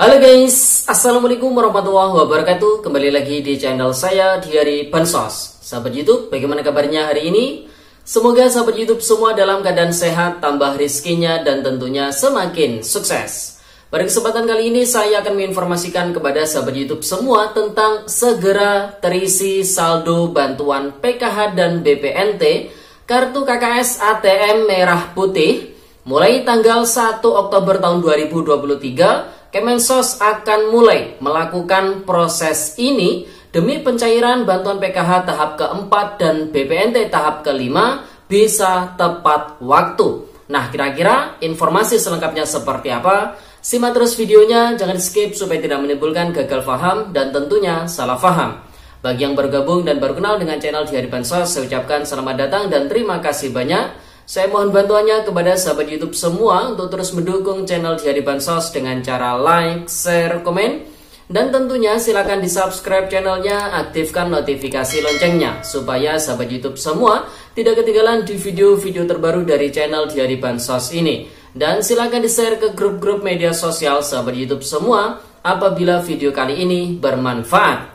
Halo guys, Assalamualaikum warahmatullahi wabarakatuh. Kembali lagi di channel saya Diari Bansos. Sahabat YouTube, bagaimana kabarnya hari ini? Semoga sahabat YouTube semua dalam keadaan sehat, tambah rizkinya, dan tentunya semakin sukses. Pada kesempatan kali ini saya akan menginformasikan kepada sahabat YouTube semua tentang segera terisi saldo bantuan PKH dan BPNT Kartu KKS ATM Merah Putih mulai tanggal 1 Oktober tahun 2023. Kemensos akan mulai melakukan proses ini demi pencairan bantuan PKH tahap keempat dan BPNT tahap kelima bisa tepat waktu. Nah, kira-kira informasi selengkapnya seperti apa? Simak terus videonya, jangan skip supaya tidak menimbulkan gagal paham dan tentunya salah paham. Bagi yang bergabung dan baru kenal dengan channel Diari Bansos, saya ucapkan selamat datang dan terima kasih banyak. Saya mohon bantuannya kepada sahabat YouTube semua untuk terus mendukung channel Diari Bansos dengan cara like, share, komen, dan tentunya silakan di subscribe channelnya, aktifkan notifikasi loncengnya supaya sahabat YouTube semua tidak ketinggalan di video-video terbaru dari channel Diari Bansos ini. Dan silakan di share ke grup-grup media sosial sahabat YouTube semua apabila video kali ini bermanfaat.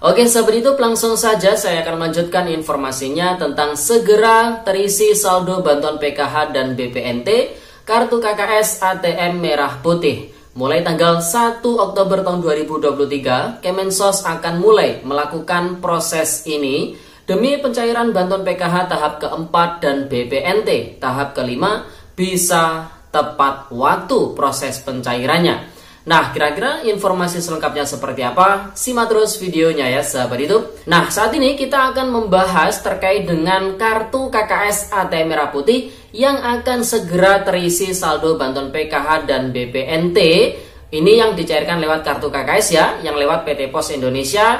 Oke sahabat YouTube, langsung saja saya akan melanjutkan informasinya tentang segera terisi saldo bantuan PKH dan BPNT Kartu KKS ATM Merah Putih. Mulai tanggal 1 Oktober tahun 2023, Kemensos akan mulai melakukan proses ini demi pencairan bantuan PKH tahap keempat dan BPNT tahap kelima bisa tepat waktu proses pencairannya. Nah, kira-kira informasi selengkapnya seperti apa? Simak terus videonya ya sahabat YouTube. Nah, saat ini kita akan membahas terkait dengan kartu KKS ATM Merah Putih yang akan segera terisi saldo bantuan PKH dan BPNT. Ini yang dicairkan lewat kartu KKS ya, yang lewat PT Pos Indonesia.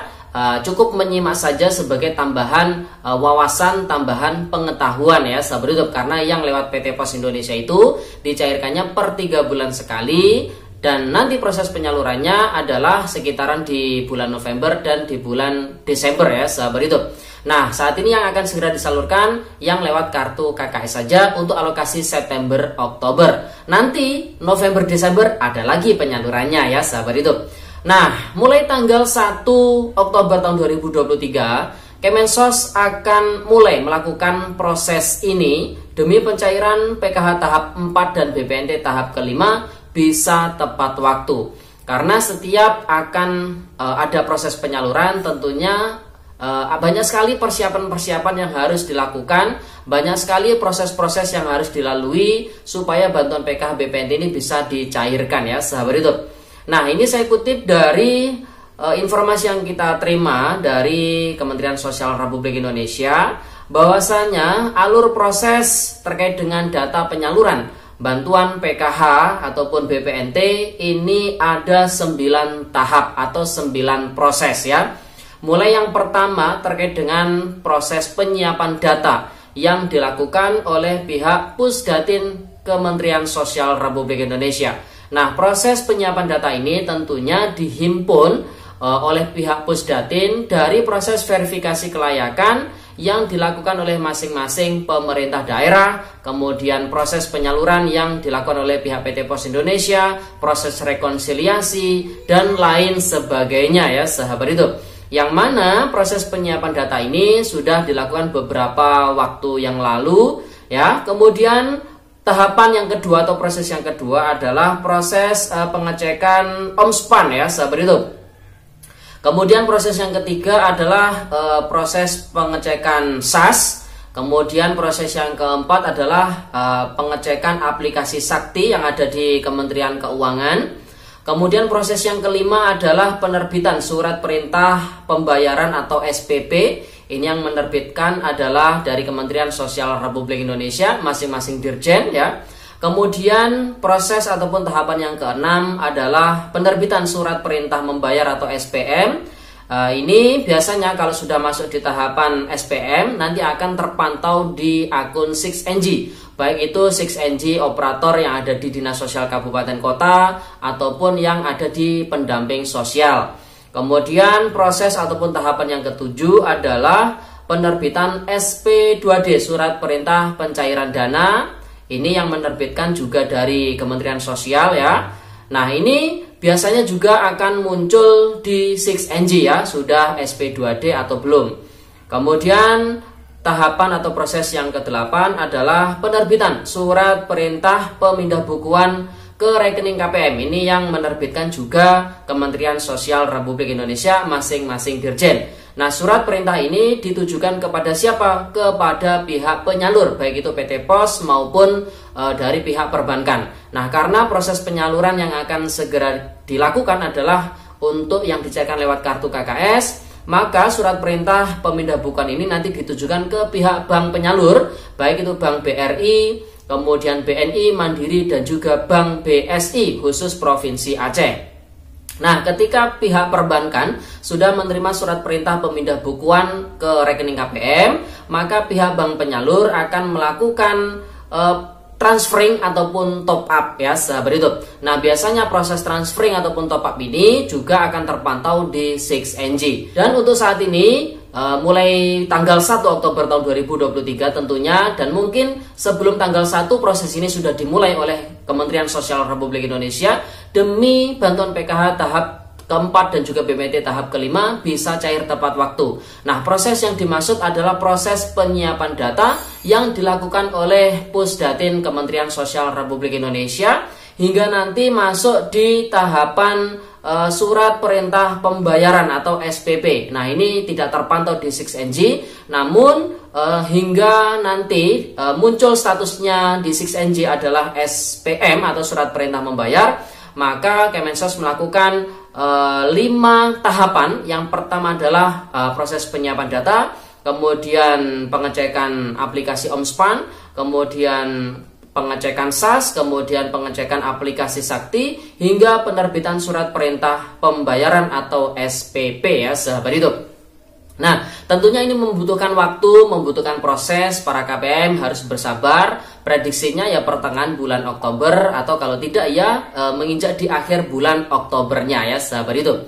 Cukup menyimak saja sebagai tambahan wawasan, tambahan pengetahuan ya sahabat YouTube. Karena yang lewat PT Pos Indonesia itu dicairkannya per 3 bulan sekali. Dan nanti proses penyalurannya adalah sekitaran di bulan November dan di bulan Desember ya sahabat YouTube. Nah, saat ini yang akan segera disalurkan yang lewat kartu KKS saja untuk alokasi September Oktober. Nanti November Desember ada lagi penyalurannya ya sahabat YouTube. Nah, mulai tanggal 1 Oktober tahun 2023, Kemensos akan mulai melakukan proses ini demi pencairan PKH tahap 4 dan BPNT tahap kelima bisa tepat waktu. Karena setiap akan ada proses penyaluran, tentunya banyak sekali persiapan-persiapan yang harus dilakukan, banyak sekali proses-proses yang harus dilalui supaya bantuan PKH BPNT ini bisa dicairkan ya sahabat YouTube. Nah, ini saya kutip dari informasi yang kita terima dari Kementerian Sosial Republik Indonesia, bahwasanya alur proses terkait dengan data penyaluran bantuan PKH ataupun BPNT ini ada 9 tahap atau 9 proses ya. Mulai yang pertama terkait dengan proses penyiapan data yang dilakukan oleh pihak Pusdatin Kementerian Sosial Republik Indonesia. Nah, proses penyiapan data ini tentunya dihimpun oleh pihak Pusdatin dari proses verifikasi kelayakan yang dilakukan oleh masing-masing pemerintah daerah, kemudian proses penyaluran yang dilakukan oleh pihak PT Pos Indonesia, proses rekonsiliasi, dan lain sebagainya ya sahabat YouTube. Yang mana proses penyiapan data ini sudah dilakukan beberapa waktu yang lalu ya. Kemudian tahapan yang kedua atau proses yang kedua adalah proses pengecekan OMSPAN ya sahabat YouTube. Kemudian proses yang ketiga adalah proses pengecekan SAS. Kemudian proses yang keempat adalah pengecekan aplikasi Sakti yang ada di Kementerian Keuangan. Kemudian proses yang kelima adalah penerbitan surat perintah pembayaran atau SPP. Ini yang menerbitkan adalah dari Kementerian Sosial Republik Indonesia, masing-masing dirjen ya. Kemudian proses ataupun tahapan yang keenam adalah penerbitan surat perintah membayar atau SPM. Ini biasanya kalau sudah masuk di tahapan SPM nanti akan terpantau di akun 6NG. Baik itu 6NG operator yang ada di Dinas Sosial Kabupaten Kota ataupun yang ada di pendamping sosial. Kemudian proses ataupun tahapan yang ketujuh adalah penerbitan SP2D surat perintah pencairan dana. Ini yang menerbitkan juga dari Kementerian Sosial ya. Nah, ini biasanya juga akan muncul di 6NG ya, sudah SP2D atau belum. Kemudian tahapan atau proses yang ke-8 adalah penerbitan surat perintah pemindah bukuan ke rekening KPM. Ini yang menerbitkan juga Kementerian Sosial Republik Indonesia masing-masing dirjen. Nah, surat perintah ini ditujukan kepada siapa? Kepada pihak penyalur, baik itu PT POS maupun dari pihak perbankan. Nah, karena proses penyaluran yang akan segera dilakukan adalah untuk yang dicairkan lewat kartu KKS, maka surat perintah pemindah bukuan ini nanti ditujukan ke pihak bank penyalur, baik itu Bank BRI, kemudian BNI, Mandiri, dan juga Bank BSI khusus Provinsi Aceh. Nah, ketika pihak perbankan sudah menerima surat perintah pemindah bukuan ke rekening KPM, maka pihak bank penyalur akan melakukan transferring ataupun top up ya, sahabat YouTube. Nah, biasanya proses transferring ataupun top up ini juga akan terpantau di 6NG. Dan untuk saat ini mulai tanggal 1 Oktober tahun 2023 tentunya, dan mungkin sebelum tanggal 1 proses ini sudah dimulai oleh Kementerian Sosial Republik Indonesia demi bantuan PKH tahap keempat dan juga BPNT tahap kelima bisa cair tepat waktu. Nah, proses yang dimaksud adalah proses penyiapan data yang dilakukan oleh Pusdatin Kementerian Sosial Republik Indonesia hingga nanti masuk di tahapan surat perintah pembayaran atau SPP. Nah, ini tidak terpantau di 6NG, namun hingga nanti muncul statusnya di 6NG adalah SPM atau surat perintah membayar, maka Kemensos melakukan 5 tahapan. Yang pertama adalah proses penyiapan data, kemudian pengecekan aplikasi Omspan, kemudian pengecekan SAS, kemudian pengecekan aplikasi Sakti, hingga penerbitan surat perintah pembayaran atau SPP ya, sahabat YouTube. Nah, tentunya ini membutuhkan waktu, membutuhkan proses. Para KPM harus bersabar. Prediksinya ya pertengahan bulan Oktober, atau kalau tidak ya menginjak di akhir bulan Oktobernya ya, sahabat YouTube.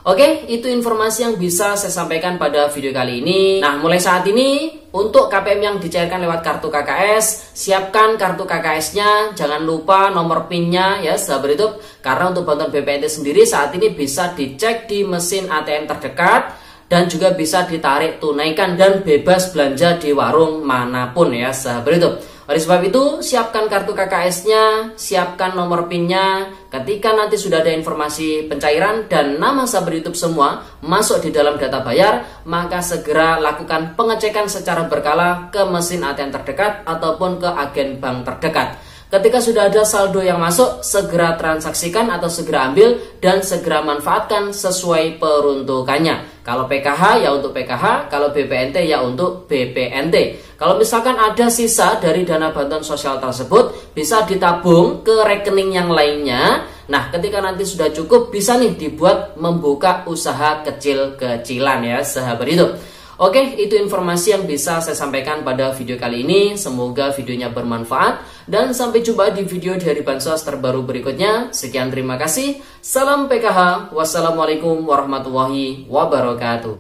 Oke, itu informasi yang bisa saya sampaikan pada video kali ini. Nah, mulai saat ini untuk KPM yang dicairkan lewat kartu KKS, siapkan kartu KKS-nya, jangan lupa nomor PIN-nya ya, sahabat YouTube. Karena untuk bantuan BPNT sendiri saat ini bisa dicek di mesin ATM terdekat dan juga bisa ditarik tunaikan dan bebas belanja di warung manapun ya, sahabat YouTube. Oleh sebab itu, siapkan kartu KKS-nya, siapkan nomor PIN-nya. Ketika nanti sudah ada informasi pencairan dan nama sahabat YouTube semua masuk di dalam data bayar, maka segera lakukan pengecekan secara berkala ke mesin ATM terdekat ataupun ke agen bank terdekat. Ketika sudah ada saldo yang masuk, segera transaksikan atau segera ambil dan segera manfaatkan sesuai peruntukannya. Kalau PKH ya untuk PKH, kalau BPNT ya untuk BPNT. Kalau misalkan ada sisa dari dana bantuan sosial tersebut, bisa ditabung ke rekening yang lainnya. Nah, ketika nanti sudah cukup, bisa nih dibuat membuka usaha kecil-kecilan ya, sahabat hidup. Oke, itu informasi yang bisa saya sampaikan pada video kali ini. Semoga videonya bermanfaat dan sampai jumpa di video dari Bansos terbaru berikutnya. Sekian, terima kasih. Salam PKH. Wassalamualaikum warahmatullahi wabarakatuh.